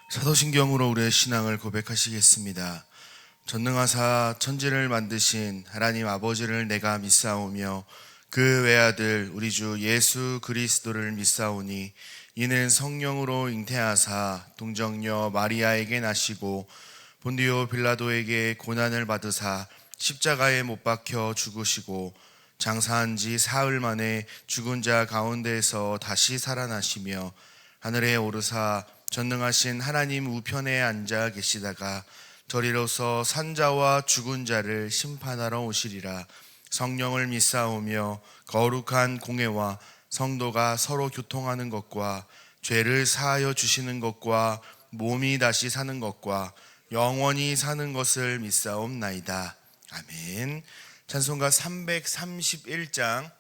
사도신경으로 우리의 신앙을 고백하시겠습니다. 전능하사 천지를 만드신 하나님 아버지를 내가 믿사오며 그 외아들 우리 주 예수 그리스도를 믿사오니 이는 성령으로 잉태하사 동정녀 마리아에게 나시고 본디오 빌라도에게 고난을 받으사 십자가에 못 박혀 죽으시고 장사한 지 사흘 만에 죽은 자 가운데에서 다시 살아나시며 하늘에 오르사 전능하신 하나님 우편에 앉아 계시다가 저리로서 산자와 죽은 자를 심판하러 오시리라. 성령을 믿사오며 거룩한 공회와 성도가 서로 교통하는 것과 죄를 사하여 주시는 것과 몸이 다시 사는 것과 영원히 사는 것을 믿사옵나이다. 아멘. 찬송가 331장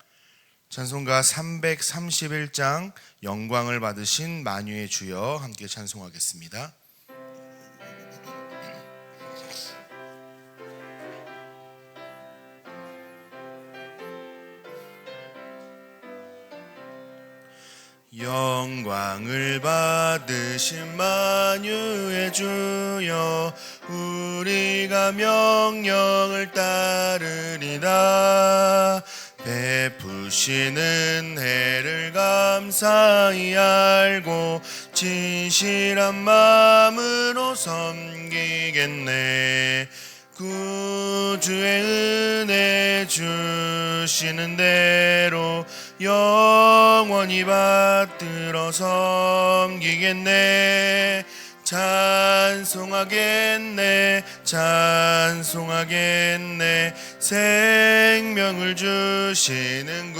찬송가 331장 영광을 받으신 만유의 주여 함께 찬송하겠습니다. 영광을 받으신 만유의 주여 우리가 명령을 따르리다. 베푸시는 은혜를 감사히 알고 진실한 마음으로 섬기겠네. 구주의 은혜 주시는 대로 영원히 받들어 섬기겠네. 찬송하겠네 찬송하겠네. 생명을 주시는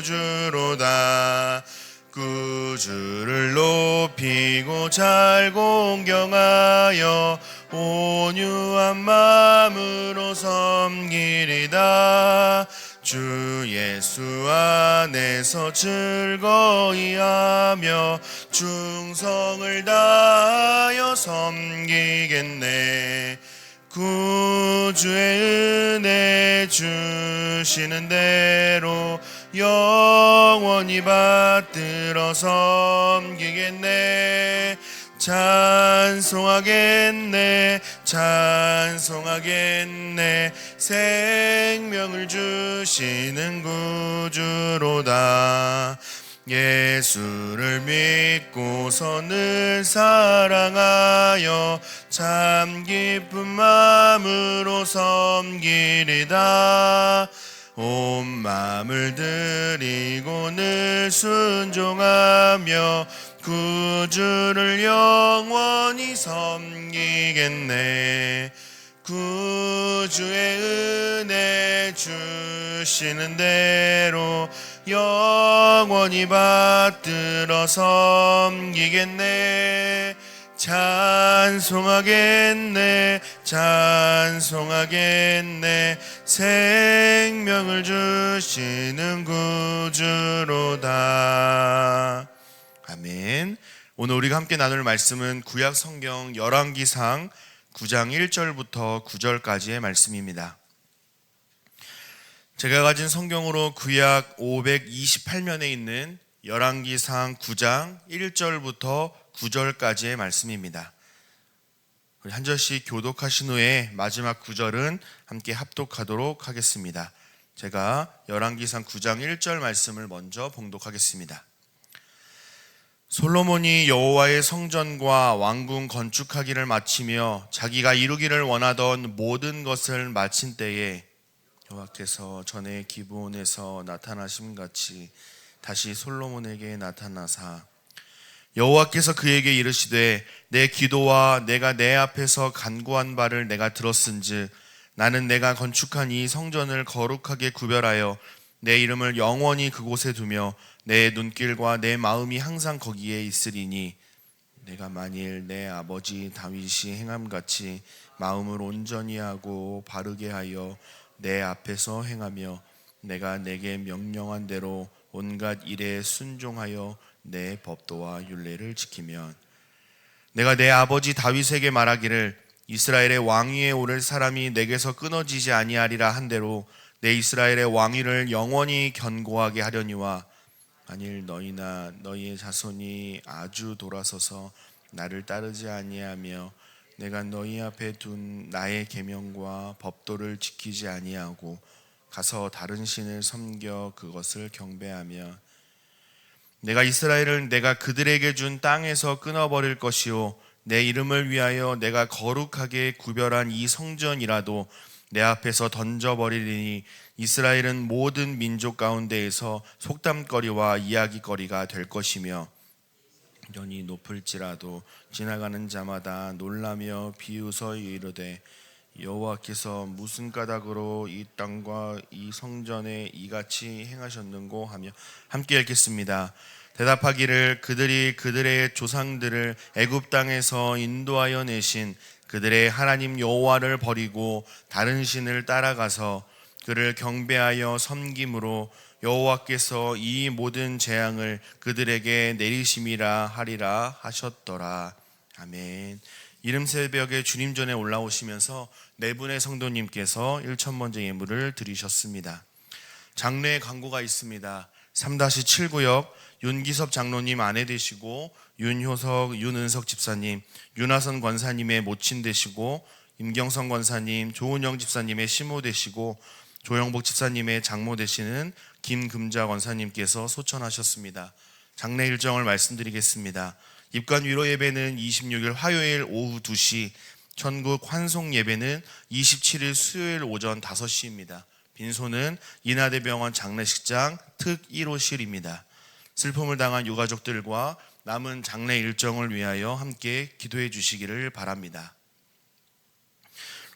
구주로다. 구주를 높이고 잘 공경하여 온유한 마음으로 섬기리다. 주 예수 안에서 즐거이 하며 충성을 다하여 섬기겠네. 구주의 은혜 주시는 대로 영원히 받들어 섬기겠네. 찬송하겠네 찬송하겠네. 생명을 주시는 구주로다. 예수를 믿고서 늘 사랑하여 참 기쁜 마음으로 섬기리다. 온 마음을 드리고 늘 순종하며 구주를 영원히 섬기겠네. 구주의 은혜 주시는 대로 영원히 받들어 섬기겠네. 찬송하겠네 찬송하겠네. 생명을 주시는 구주로다. 아멘. 오늘 우리가 함께 나눌 말씀은 구약 성경 열왕기상 9장 1절부터 9절까지의 말씀입니다. 제가 가진 성경으로 구약 528면에 있는 열왕기상 9장 1절부터 9절까지의 말씀입니다. 우리 한 절씩 교독하신 후에 마지막 9절은 함께 합독하도록 하겠습니다. 제가 열왕기상 9장 1절 말씀을 먼저 봉독하겠습니다. 솔로몬이 여호와의 성전과 왕궁 건축하기를 마치며 자기가 이루기를 원하던 모든 것을 마친 때에 여호와께서 전에 기브온에서 나타나심같이 다시 솔로몬에게 나타나사 여호와께서 그에게 이르시되 내 기도와 내가 내 앞에서 간구한 바를 내가 들었은즉 나는 내가 건축한 이 성전을 거룩하게 구별하여 내 이름을 영원히 그곳에 두며 내 눈길과 내 마음이 항상 거기에 있으리니 내가 만일 내 아버지 다윗이 행함같이 마음을 온전히 하고 바르게 하여 내 앞에서 행하며 내가 내게 명령한 대로 온갖 일에 순종하여 내 법도와 율례를 지키면 내가 내 아버지 다윗에게 말하기를 이스라엘의 왕위에 오를 사람이 내게서 끊어지지 아니하리라 한 대로 내 이스라엘의 왕위를 영원히 견고하게 하려니와 만일 너희나 너희의 자손이 아주 돌아서서 나를 따르지 아니하며 내가 너희 앞에 둔 나의 계명과 법도를 지키지 아니하고 가서 다른 신을 섬겨 그것을 경배하며 내가 이스라엘을 내가 그들에게 준 땅에서 끊어버릴 것이요 내 이름을 위하여 내가 거룩하게 구별한 이 성전이라도 내 앞에서 던져버리리니 이스라엘은 모든 민족 가운데에서 속담거리와 이야기거리가 될 것이며 연이 높을지라도 지나가는 자마다 놀라며 비웃어 이르되 여호와께서 무슨 까닭으로 이 땅과 이 성전에 이같이 행하셨는고 하며 함께 읽겠습니다. 대답하기를 그들이 그들의 조상들을 애굽 땅에서 인도하여 내신 그들의 하나님 여호와를 버리고 다른 신을 따라가서 그를 경배하여 섬김으로 여호와께서 이 모든 재앙을 그들에게 내리심이라 하리라 하셨더라. 아멘. 이른 새벽에 주님 전에 올라오시면서 네 분의 성도님께서 1,000번째 예물을 드리셨습니다. 장례 광고가 있습니다. 3-7구역 윤기섭 장로님 아내 되시고 윤효석, 윤은석 집사님, 윤하선 권사님의 모친 되시고 임경성 권사님, 조은영 집사님의 시모 되시고 조영복 집사님의 장모 되시는 김금자 권사님께서 소천하셨습니다. 장례 일정을 말씀드리겠습니다. 입관 위로 예배는 26일 화요일 오후 2시, 천국 환송 예배는 27일 수요일 오전 5시입니다. 빈소는 인하대병원 장례식장 특 1호실입니다. 슬픔을 당한 유가족들과 남은 장례 일정을 위하여 함께 기도해 주시기를 바랍니다.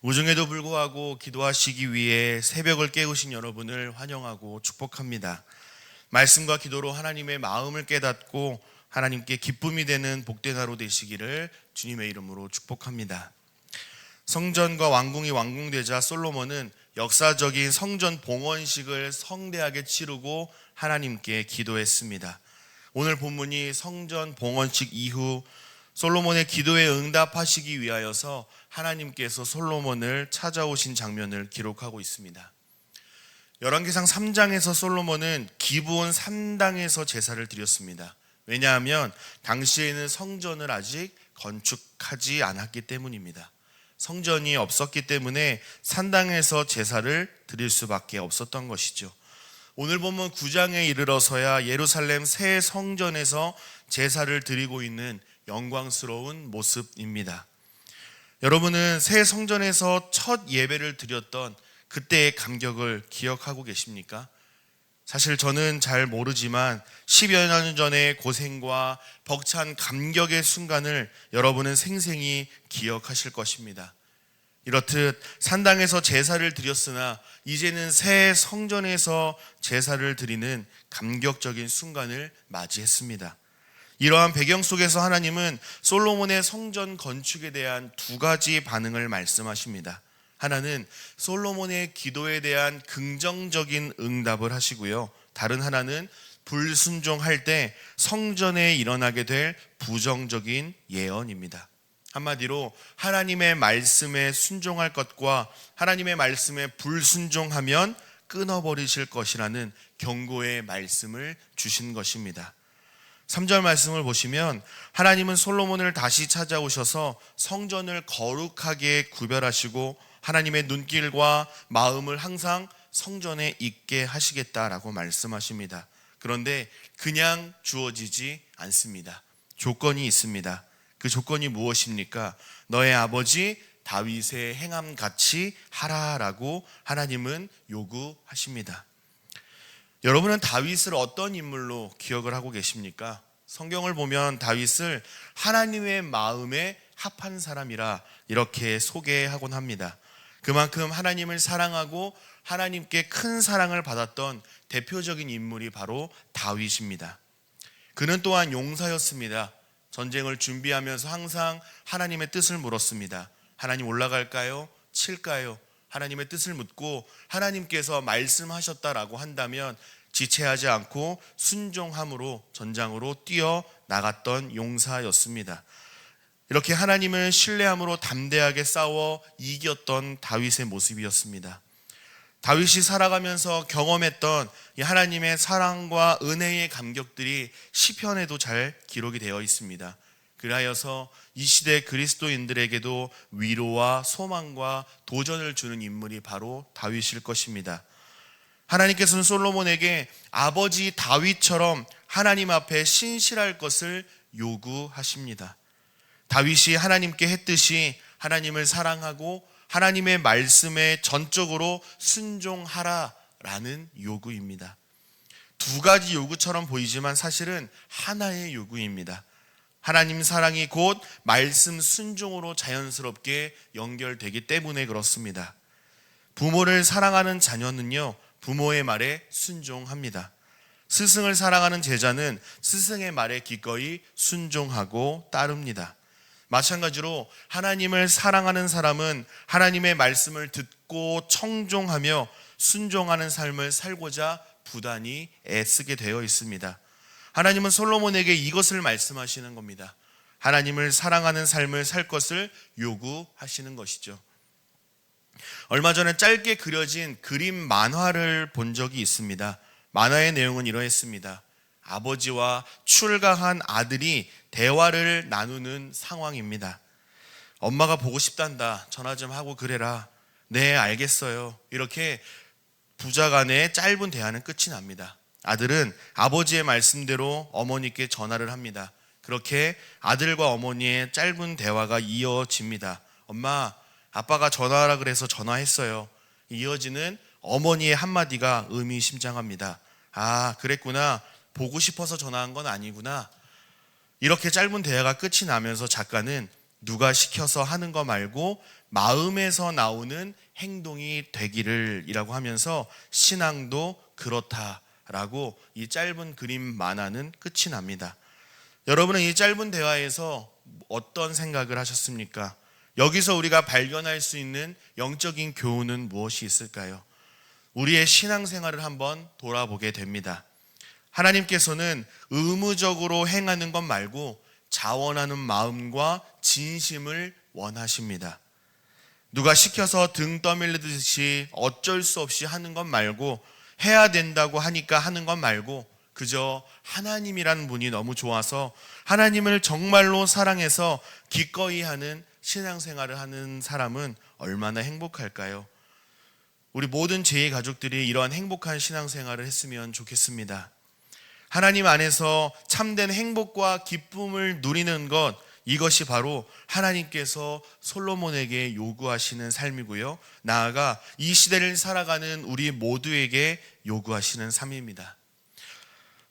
우중에도 불구하고 기도하시기 위해 새벽을 깨우신 여러분을 환영하고 축복합니다. 말씀과 기도로 하나님의 마음을 깨닫고 하나님께 기쁨이 되는 복된 하루 되시기를 주님의 이름으로 축복합니다. 성전과 왕궁이 완공되자 솔로몬은 역사적인 성전 봉헌식을 성대하게 치르고 하나님께 기도했습니다. 오늘 본문이 성전 봉헌식 이후 솔로몬의 기도에 응답하시기 위하여서 하나님께서 솔로몬을 찾아오신 장면을 기록하고 있습니다. 열왕기상 3장에서 솔로몬은 기브온 3당에서 제사를 드렸습니다. 왜냐하면 당시에는 성전을 아직 건축하지 않았기 때문입니다. 성전이 없었기 때문에 산당에서 제사를 드릴 수밖에 없었던 것이죠. 오늘 보면 9장에 이르러서야 예루살렘 새 성전에서 제사를 드리고 있는 영광스러운 모습입니다. 여러분은 새 성전에서 첫 예배를 드렸던 그때의 감격을 기억하고 계십니까? 사실 저는 잘 모르지만 10여 년 전의 고생과 벅찬 감격의 순간을 여러분은 생생히 기억하실 것입니다. 이렇듯 산당에서 제사를 드렸으나 이제는 새 성전에서 제사를 드리는 감격적인 순간을 맞이했습니다. 이러한 배경 속에서 하나님은 솔로몬의 성전 건축에 대한 두 가지 반응을 말씀하십니다. 하나는 솔로몬의 기도에 대한 긍정적인 응답을 하시고요. 다른 하나는 불순종할 때 성전에 일어나게 될 부정적인 예언입니다. 한마디로 하나님의 말씀에 순종할 것과 하나님의 말씀에 불순종하면 끊어버리실 것이라는 경고의 말씀을 주신 것입니다. 3절 말씀을 보시면 하나님은 솔로몬을 다시 찾아오셔서 성전을 거룩하게 구별하시고 하나님의 눈길과 마음을 항상 성전에 있게 하시겠다라고 말씀하십니다. 그런데 그냥 주어지지 않습니다. 조건이 있습니다. 그 조건이 무엇입니까? 너의 아버지 다윗의 행함 같이 하라라고 하나님은 요구하십니다. 여러분은 다윗을 어떤 인물로 기억을 하고 계십니까? 성경을 보면 다윗을 하나님의 마음에 합한 사람이라 이렇게 소개하곤 합니다. 그만큼 하나님을 사랑하고 하나님께 큰 사랑을 받았던 대표적인 인물이 바로 다윗입니다. 그는 또한 용사였습니다. 전쟁을 준비하면서 항상 하나님의 뜻을 물었습니다. 하나님 올라갈까요? 칠까요? 하나님의 뜻을 묻고 하나님께서 말씀하셨다라고 한다면 지체하지 않고 순종함으로 전장으로 뛰어나갔던 용사였습니다. 이렇게 하나님을 신뢰함으로 담대하게 싸워 이겼던 다윗의 모습이었습니다. 다윗이 살아가면서 경험했던 이 하나님의 사랑과 은혜의 감격들이 시편에도 잘 기록이 되어 있습니다. 그리하여서 이 시대 그리스도인들에게도 위로와 소망과 도전을 주는 인물이 바로 다윗일 것입니다. 하나님께서는 솔로몬에게 아버지 다윗처럼 하나님 앞에 신실할 것을 요구하십니다. 다윗이 하나님께 했듯이 하나님을 사랑하고 하나님의 말씀에 전적으로 순종하라라는 요구입니다. 두 가지 요구처럼 보이지만 사실은 하나의 요구입니다. 하나님 사랑이 곧 말씀 순종으로 자연스럽게 연결되기 때문에 그렇습니다. 부모를 사랑하는 자녀는요, 부모의 말에 순종합니다. 스승을 사랑하는 제자는 스승의 말에 기꺼이 순종하고 따릅니다. 마찬가지로 하나님을 사랑하는 사람은 하나님의 말씀을 듣고 청종하며 순종하는 삶을 살고자 부단히 애쓰게 되어 있습니다. 하나님은 솔로몬에게 이것을 말씀하시는 겁니다. 하나님을 사랑하는 삶을 살 것을 요구하시는 것이죠. 얼마 전에 짧게 그려진 그림 만화를 본 적이 있습니다. 만화의 내용은 이러했습니다. 아버지와 출가한 아들이 대화를 나누는 상황입니다. 엄마가 보고 싶단다. 전화 좀 하고 그래라. 네, 알겠어요. 이렇게 부자간의 짧은 대화는 끝이 납니다. 아들은 아버지의 말씀대로 어머니께 전화를 합니다. 그렇게 아들과 어머니의 짧은 대화가 이어집니다. 엄마, 아빠가 전화하라 그래서 전화했어요. 이어지는 어머니의 한마디가 의미심장합니다. 아, 그랬구나. 보고 싶어서 전화한 건 아니구나. 이렇게 짧은 대화가 끝이 나면서 작가는 누가 시켜서 하는 거 말고 마음에서 나오는 행동이 되기를 이라고 하면서 신앙도 그렇다라고 이 짧은 그림 만화는 끝이 납니다. 여러분은 이 짧은 대화에서 어떤 생각을 하셨습니까? 여기서 우리가 발견할 수 있는 영적인 교훈은 무엇이 있을까요? 우리의 신앙생활을 한번 돌아보게 됩니다. 하나님께서는 의무적으로 행하는 것 말고 자원하는 마음과 진심을 원하십니다. 누가 시켜서 등 떠밀리듯이 어쩔 수 없이 하는 것 말고, 해야 된다고 하니까 하는 것 말고, 그저 하나님이라는 분이 너무 좋아서 하나님을 정말로 사랑해서 기꺼이 하는 신앙생활을 하는 사람은 얼마나 행복할까요? 우리 모든 제2 가족들이 이러한 행복한 신앙생활을 했으면 좋겠습니다. 하나님 안에서 참된 행복과 기쁨을 누리는 것, 이것이 바로 하나님께서 솔로몬에게 요구하시는 삶이고요, 나아가 이 시대를 살아가는 우리 모두에게 요구하시는 삶입니다.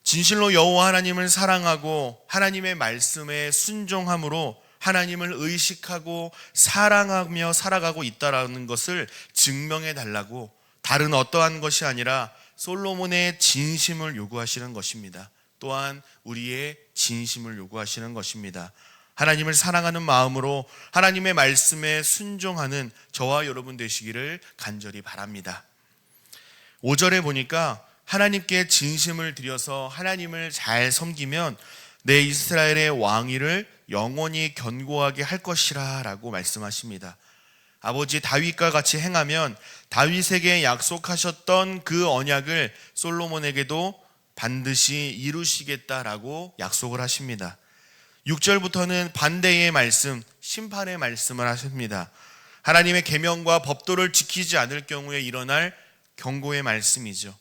진실로 여호와 하나님을 사랑하고 하나님의 말씀에 순종함으로 하나님을 의식하고 사랑하며 살아가고 있다는 것을 증명해 달라고, 다른 어떠한 것이 아니라 솔로몬의 진심을 요구하시는 것입니다. 또한 우리의 진심을 요구하시는 것입니다. 하나님을 사랑하는 마음으로 하나님의 말씀에 순종하는 저와 여러분 되시기를 간절히 바랍니다. 5절에 보니까 하나님께 진심을 들여서 하나님을 잘 섬기면 내 이스라엘의 왕위를 영원히 견고하게 할 것이라 라고 말씀하십니다. 아버지 다윗과 같이 행하면 다윗에게 약속하셨던 그 언약을 솔로몬에게도 반드시 이루시겠다라고 약속을 하십니다. 6절부터는 반대의 말씀, 심판의 말씀을 하십니다. 하나님의 계명과 법도를 지키지 않을 경우에 일어날 경고의 말씀이죠.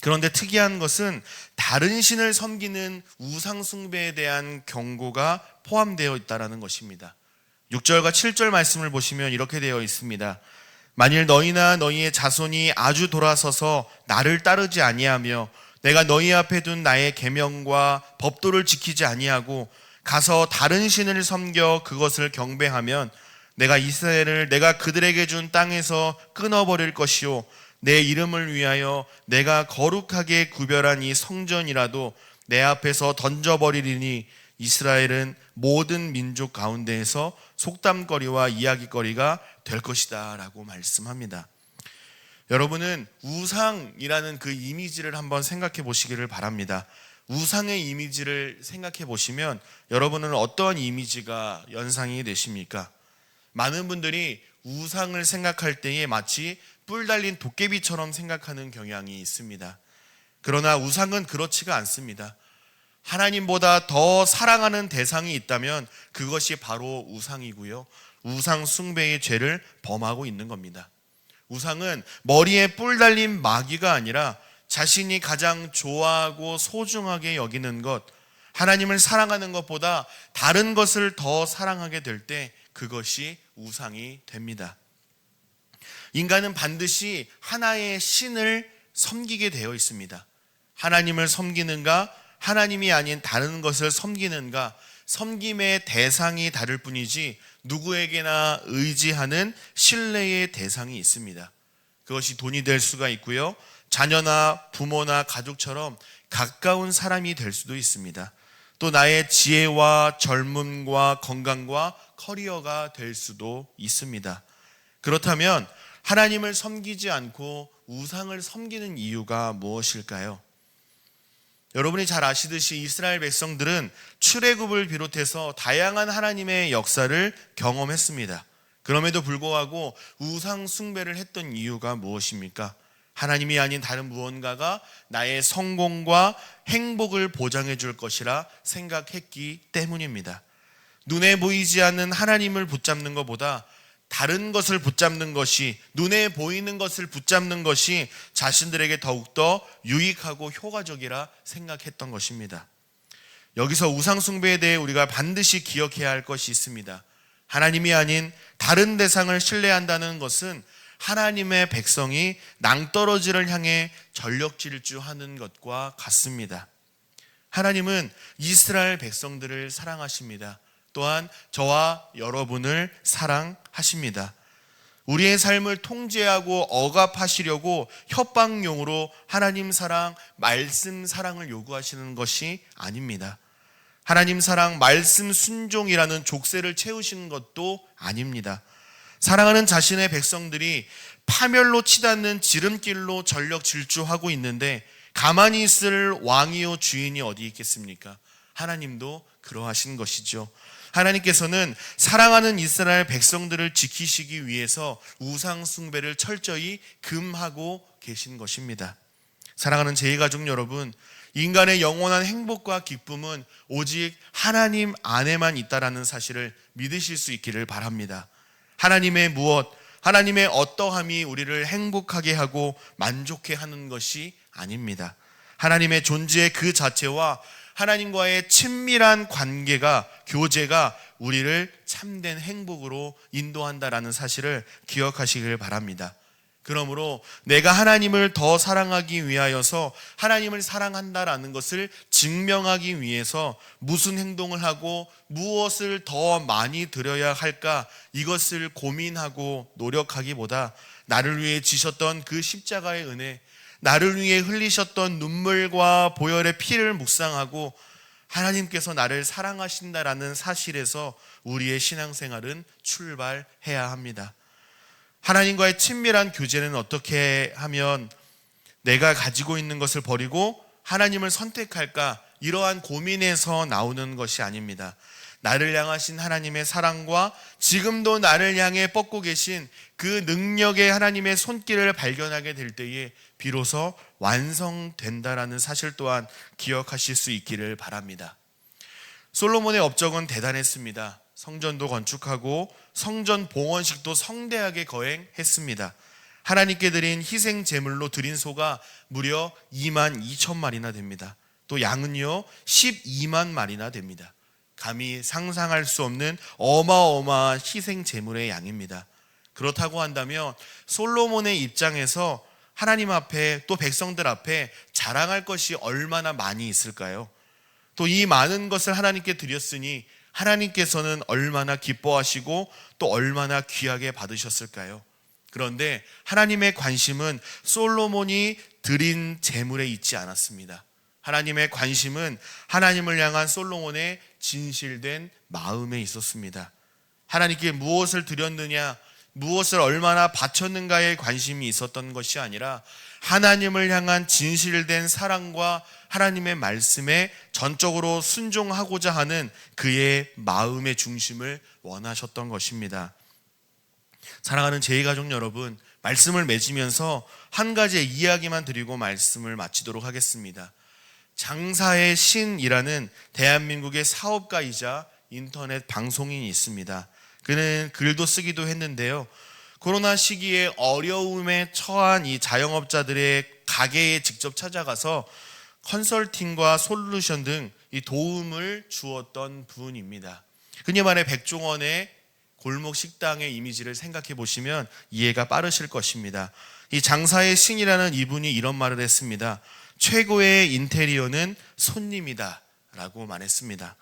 그런데 특이한 것은 다른 신을 섬기는 우상 숭배에 대한 경고가 포함되어 있다는 것입니다. 6절과 7절 말씀을 보시면 이렇게 되어 있습니다. 만일 너희나 너희의 자손이 아주 돌아서서 나를 따르지 아니하며 내가 너희 앞에 둔 나의 계명과 법도를 지키지 아니하고 가서 다른 신을 섬겨 그것을 경배하면 내가 이스라엘을 내가 그들에게 준 땅에서 끊어버릴 것이요 내 이름을 위하여 내가 거룩하게 구별한 이 성전이라도 내 앞에서 던져버리리니 이스라엘은 모든 민족 가운데에서 속담거리와 이야기거리가 될 것이다 라고 말씀합니다. 여러분은 우상이라는 그 이미지를 한번 생각해 보시기를 바랍니다. 우상의 이미지를 생각해 보시면 여러분은 어떠한 이미지가 연상이 되십니까? 많은 분들이 우상을 생각할 때에 마치 뿔 달린 도깨비처럼 생각하는 경향이 있습니다. 그러나 우상은 그렇지가 않습니다. 하나님보다 더 사랑하는 대상이 있다면 그것이 바로 우상이고요. 우상 숭배의 죄를 범하고 있는 겁니다. 우상은 머리에 뿔 달린 마귀가 아니라 자신이 가장 좋아하고 소중하게 여기는 것, 하나님을 사랑하는 것보다 다른 것을 더 사랑하게 될 때 그것이 우상이 됩니다. 인간은 반드시 하나의 신을 섬기게 되어 있습니다. 하나님을 섬기는가, 하나님이 아닌 다른 것을 섬기는가, 섬김의 대상이 다를 뿐이지 누구에게나 의지하는 신뢰의 대상이 있습니다. 그것이 돈이 될 수가 있고요, 자녀나 부모나 가족처럼 가까운 사람이 될 수도 있습니다. 또 나의 지혜와 젊음과 건강과 커리어가 될 수도 있습니다. 그렇다면 하나님을 섬기지 않고 우상을 섬기는 이유가 무엇일까요? 여러분이 잘 아시듯이 이스라엘 백성들은 출애굽을 비롯해서 다양한 하나님의 역사를 경험했습니다. 그럼에도 불구하고 우상 숭배를 했던 이유가 무엇입니까? 하나님이 아닌 다른 무언가가 나의 성공과 행복을 보장해 줄 것이라 생각했기 때문입니다. 눈에 보이지 않는 하나님을 붙잡는 것보다 다른 것을 붙잡는 것이, 눈에 보이는 것을 붙잡는 것이 자신들에게 더욱더 유익하고 효과적이라 생각했던 것입니다. 여기서 우상 숭배에 대해 우리가 반드시 기억해야 할 것이 있습니다. 하나님이 아닌 다른 대상을 신뢰한다는 것은 하나님의 백성이 낭떠러지를 향해 전력 질주하는 것과 같습니다. 하나님은 이스라엘 백성들을 사랑하십니다. 또한 저와 여러분을 사랑하십니다. 우리의 삶을 통제하고 억압하시려고 협박용으로 하나님 사랑, 말씀 사랑을 요구하시는 것이 아닙니다. 하나님 사랑, 말씀 순종이라는 족쇄를 채우시는 것도 아닙니다. 사랑하는 자신의 백성들이 파멸로 치닫는 지름길로 전력 질주하고 있는데 가만히 있을 왕이요 주인이 어디 있겠습니까? 하나님도 그러하신 것이죠. 하나님께서는 사랑하는 이스라엘 백성들을 지키시기 위해서 우상 숭배를 철저히 금하고 계신 것입니다. 사랑하는 제2가족 여러분, 인간의 영원한 행복과 기쁨은 오직 하나님 안에만 있다라는 사실을 믿으실 수 있기를 바랍니다. 하나님의 무엇, 하나님의 어떠함이 우리를 행복하게 하고 만족해 하는 것이 아닙니다. 하나님의 존재 그 자체와 하나님과의 친밀한 관계가, 교제가 우리를 참된 행복으로 인도한다라는 사실을 기억하시길 바랍니다. 그러므로 내가 하나님을 더 사랑하기 위하여서 하나님을 사랑한다라는 것을 증명하기 위해서 무슨 행동을 하고 무엇을 더 많이 드려야 할까, 이것을 고민하고 노력하기보다 나를 위해 지셨던 그 십자가의 은혜, 나를 위해 흘리셨던 눈물과 보혈의 피를 묵상하고 하나님께서 나를 사랑하신다라는 사실에서 우리의 신앙생활은 출발해야 합니다. 하나님과의 친밀한 교제는 어떻게 하면 내가 가지고 있는 것을 버리고 하나님을 선택할까, 이러한 고민에서 나오는 것이 아닙니다. 나를 향하신 하나님의 사랑과 지금도 나를 향해 뻗고 계신 그 능력의 하나님의 손길을 발견하게 될 때에 비로소 완성된다라는 사실 또한 기억하실 수 있기를 바랍니다. 솔로몬의 업적은 대단했습니다. 성전도 건축하고 성전 봉헌식도 성대하게 거행했습니다. 하나님께 드린 희생 제물로 드린 소가 무려 2만 2천 마리나 됩니다. 또 양은요 12만 마리나 됩니다. 감히 상상할 수 없는 어마어마한 희생 제물의 양입니다. 그렇다고 한다면 솔로몬의 입장에서 하나님 앞에, 또 백성들 앞에 자랑할 것이 얼마나 많이 있을까요? 또 이 많은 것을 하나님께 드렸으니 하나님께서는 얼마나 기뻐하시고 또 얼마나 귀하게 받으셨을까요? 그런데 하나님의 관심은 솔로몬이 드린 제물에 있지 않았습니다. 하나님의 관심은 하나님을 향한 솔로몬의 진실된 마음에 있었습니다. 하나님께 무엇을 드렸느냐, 무엇을 얼마나 바쳤는가에 관심이 있었던 것이 아니라 하나님을 향한 진실된 사랑과 하나님의 말씀에 전적으로 순종하고자 하는 그의 마음의 중심을 원하셨던 것입니다. 사랑하는 제2가족 여러분, 말씀을 맺으면서 한 가지의 이야기만 드리고 말씀을 마치도록 하겠습니다. 장사의 신이라는 대한민국의 사업가이자 인터넷 방송인이 있습니다. 그는 글도 쓰기도 했는데요. 코로나 시기에 어려움에 처한 이 자영업자들의 가게에 직접 찾아가서 컨설팅과 솔루션 등 이 도움을 주었던 분입니다. 흔히 말해 백종원의 골목 식당의 이미지를 생각해 보시면 이해가 빠르실 것입니다. 이 장사의 신이라는 이분이 이런 말을 했습니다. 최고의 인테리어는 손님이다 라고 말했습니다.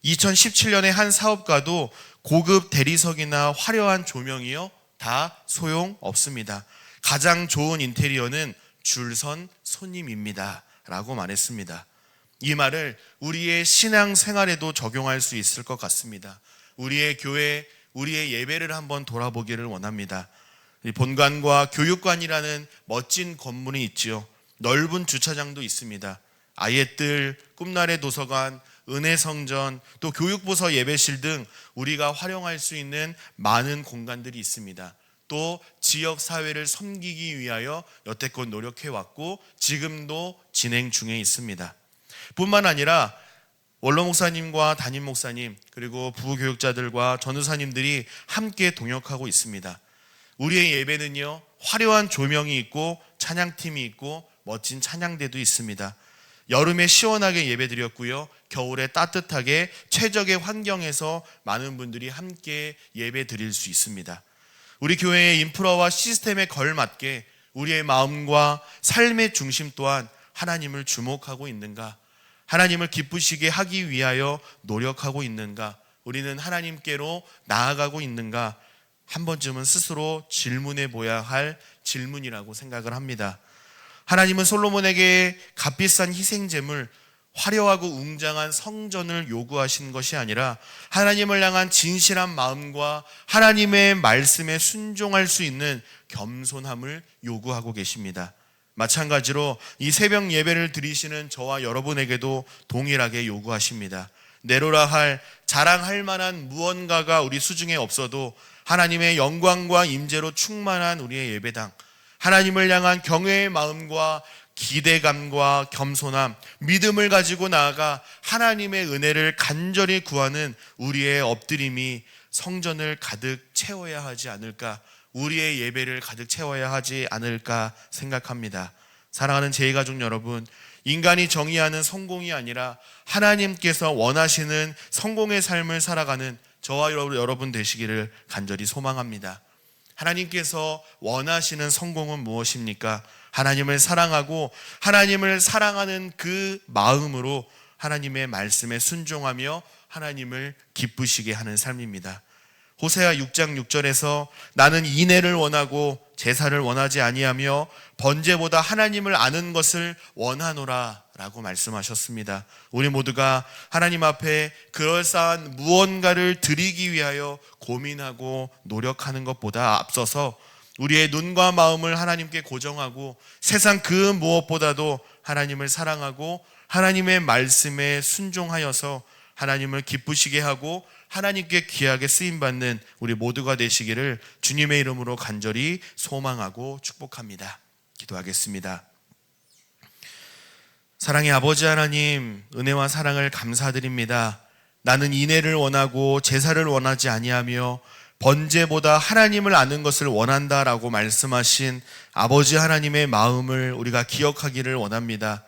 2017년에 한 사업가도 고급 대리석이나 화려한 조명이요 다 소용없습니다. 가장 좋은 인테리어는 줄선 손님입니다 라고 말했습니다. 이 말을 우리의 신앙 생활에도 적용할 수 있을 것 같습니다. 우리의 교회, 우리의 예배를 한번 돌아보기를 원합니다. 본관과 교육관이라는 멋진 건물이 있지요. 넓은 주차장도 있습니다. 아이들, 꿈나래 도서관, 은혜성전, 또 교육부서 예배실 등 우리가 활용할 수 있는 많은 공간들이 있습니다. 또 지역사회를 섬기기 위하여 여태껏 노력해왔고 지금도 진행 중에 있습니다. 뿐만 아니라 원로 목사님과 담임 목사님 그리고 부교육자들과 전도사님들이 함께 동역하고 있습니다. 우리의 예배는요 화려한 조명이 있고 찬양팀이 있고 멋진 찬양대도 있습니다. 여름에 시원하게 예배드렸고요, 겨울에 따뜻하게 최적의 환경에서 많은 분들이 함께 예배 드릴 수 있습니다. 우리 교회의 인프라와 시스템에 걸맞게 우리의 마음과 삶의 중심 또한 하나님을 주목하고 있는가, 하나님을 기쁘시게 하기 위하여 노력하고 있는가, 우리는 하나님께로 나아가고 있는가, 한 번쯤은 스스로 질문해 보아야 할 질문이라고 생각을 합니다. 하나님은 솔로몬에게 값비싼 희생제물, 화려하고 웅장한 성전을 요구하신 것이 아니라 하나님을 향한 진실한 마음과 하나님의 말씀에 순종할 수 있는 겸손함을 요구하고 계십니다. 마찬가지로 이 새벽 예배를 드리시는 저와 여러분에게도 동일하게 요구하십니다. 내로라 할, 자랑할 만한 무언가가 우리 수중에 없어도 하나님의 영광과 임재로 충만한 우리의 예배당, 하나님을 향한 경외의 마음과 기대감과 겸손함, 믿음을 가지고 나아가 하나님의 은혜를 간절히 구하는 우리의 엎드림이 성전을 가득 채워야 하지 않을까, 우리의 예배를 가득 채워야 하지 않을까 생각합니다. 사랑하는 제2가족 여러분, 인간이 정의하는 성공이 아니라 하나님께서 원하시는 성공의 삶을 살아가는 저와 여러분 되시기를 간절히 소망합니다. 하나님께서 원하시는 성공은 무엇입니까? 하나님을 사랑하고 하나님을 사랑하는 그 마음으로 하나님의 말씀에 순종하며 하나님을 기쁘시게 하는 삶입니다. 호세아 6장 6절에서 나는 인애를 원하고 제사를 원하지 아니하며 번제보다 하나님을 아는 것을 원하노라 라고 말씀하셨습니다. 우리 모두가 하나님 앞에 그럴싸한 무언가를 드리기 위하여 고민하고 노력하는 것보다 앞서서 우리의 눈과 마음을 하나님께 고정하고 세상 그 무엇보다도 하나님을 사랑하고 하나님의 말씀에 순종하여서 하나님을 기쁘시게 하고 하나님께 귀하게 쓰임받는 우리 모두가 되시기를 주님의 이름으로 간절히 소망하고 축복합니다. 기도하겠습니다. 사랑의 아버지 하나님, 은혜와 사랑을 감사드립니다. 나는 인애를 원하고 제사를 원하지 아니하며 번제보다 하나님을 아는 것을 원한다라고 말씀하신 아버지 하나님의 마음을 우리가 기억하기를 원합니다.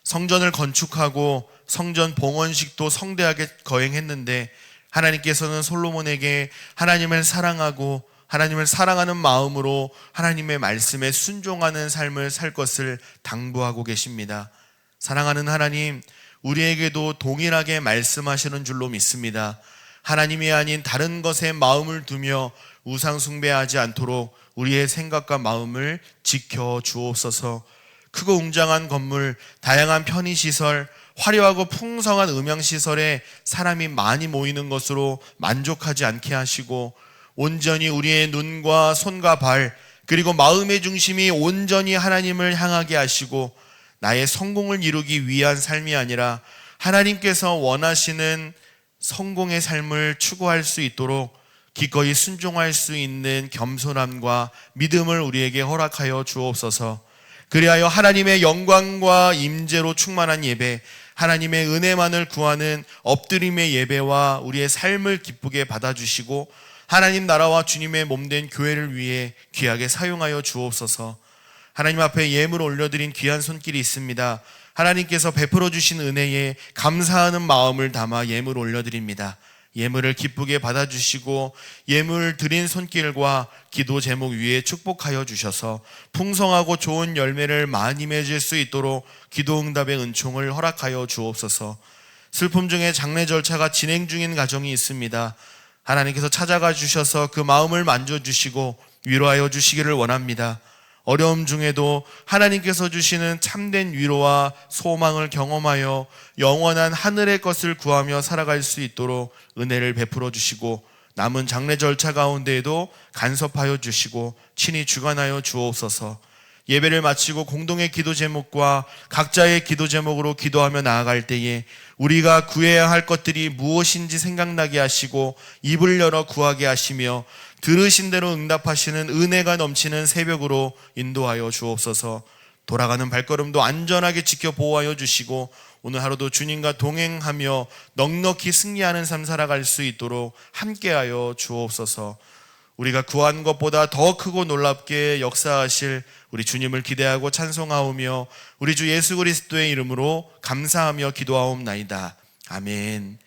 성전을 건축하고 성전 봉헌식도 성대하게 거행했는데 하나님께서는 솔로몬에게 하나님을 사랑하고 하나님을 사랑하는 마음으로 하나님의 말씀에 순종하는 삶을 살 것을 당부하고 계십니다. 사랑하는 하나님, 우리에게도 동일하게 말씀하시는 줄로 믿습니다. 하나님이 아닌 다른 것에 마음을 두며 우상 숭배하지 않도록 우리의 생각과 마음을 지켜 주옵소서. 크고 웅장한 건물, 다양한 편의시설, 화려하고 풍성한 음향시설에 사람이 많이 모이는 것으로 만족하지 않게 하시고 온전히 우리의 눈과 손과 발 그리고 마음의 중심이 온전히 하나님을 향하게 하시고 나의 성공을 이루기 위한 삶이 아니라 하나님께서 원하시는 성공의 삶을 추구할 수 있도록 기꺼이 순종할 수 있는 겸손함과 믿음을 우리에게 허락하여 주옵소서. 그리하여 하나님의 영광과 임재로 충만한 예배, 하나님의 은혜만을 구하는 엎드림의 예배와 우리의 삶을 기쁘게 받아주시고 하나님 나라와 주님의 몸된 교회를 위해 귀하게 사용하여 주옵소서. 하나님 앞에 예물 올려드린 귀한 손길이 있습니다. 하나님께서 베풀어 주신 은혜에 감사하는 마음을 담아 예물 올려드립니다. 예물을 기쁘게 받아주시고 예물 드린 손길과 기도 제목 위에 축복하여 주셔서 풍성하고 좋은 열매를 많이 맺을 수 있도록 기도 응답의 은총을 허락하여 주옵소서. 슬픔 중에 장례 절차가 진행 중인 가정이 있습니다. 하나님께서 찾아가 주셔서 그 마음을 만져주시고 위로하여 주시기를 원합니다. 어려움 중에도 하나님께서 주시는 참된 위로와 소망을 경험하여 영원한 하늘의 것을 구하며 살아갈 수 있도록 은혜를 베풀어 주시고 남은 장례 절차 가운데에도 간섭하여 주시고 친히 주관하여 주옵소서. 예배를 마치고 공동의 기도 제목과 각자의 기도 제목으로 기도하며 나아갈 때에 우리가 구해야 할 것들이 무엇인지 생각나게 하시고 입을 열어 구하게 하시며 들으신 대로 응답하시는 은혜가 넘치는 새벽으로 인도하여 주옵소서. 돌아가는 발걸음도 안전하게 지켜 보호하여 주시고 오늘 하루도 주님과 동행하며 넉넉히 승리하는 삶 살아갈 수 있도록 함께하여 주옵소서. 우리가 구한 것보다 더 크고 놀랍게 역사하실 우리 주님을 기대하고 찬송하오며 우리 주 예수 그리스도의 이름으로 감사하며 기도하옵나이다. 아멘.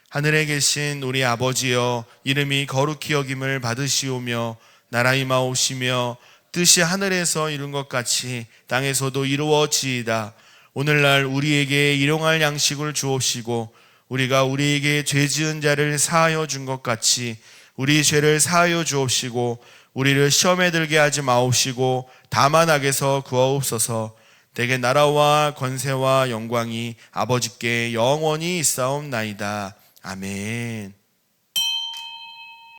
하늘에 계신 우리 아버지여, 이름이 거룩히 여김을 받으시오며 나라 임하옵시며 뜻이 하늘에서 이룬 것 같이 땅에서도 이루어지이다. 오늘날 우리에게 일용할 양식을 주옵시고 우리가 우리에게 죄 지은 자를 사하여 준 것 같이 우리 죄를 사하여 주옵시고 우리를 시험에 들게 하지 마옵시고 다만 악에서 구하옵소서. 대개 나라와 권세와 영광이 아버지께 영원히 있사옵나이다. 아멘.